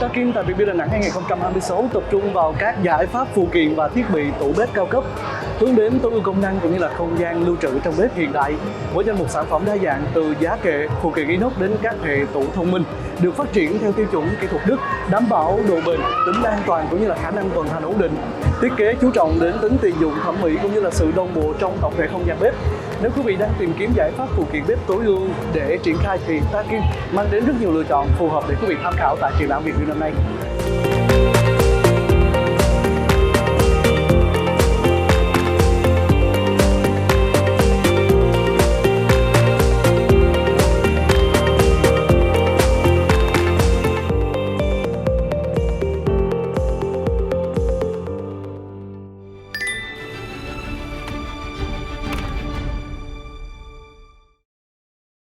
Starkin tại Việt Build Đà Nẵng 2026 tập trung vào các giải pháp phụ kiện và thiết bị tủ bếp cao cấp, hướng đến tối ưu công năng cũng như là không gian lưu trữ trong bếp hiện đại. Với danh mục sản phẩm đa dạng từ giá kệ, phụ kiện inox đến các hệ tủ thông minh được phát triển theo tiêu chuẩn kỹ thuật Đức, đảm bảo độ bền, tính an toàn cũng như là khả năng vận hành ổn định. Thiết kế chú trọng đến tính tiện dụng, thẩm mỹ cũng như là sự đồng bộ trong tổng thể không gian bếp. Nếu quý vị đang tìm kiếm giải pháp phụ kiện bếp tối ưu để triển khai thì Starkin mang đến rất nhiều lựa chọn phù hợp để quý vị tham khảo tại triển lãm Việt Build năm nay.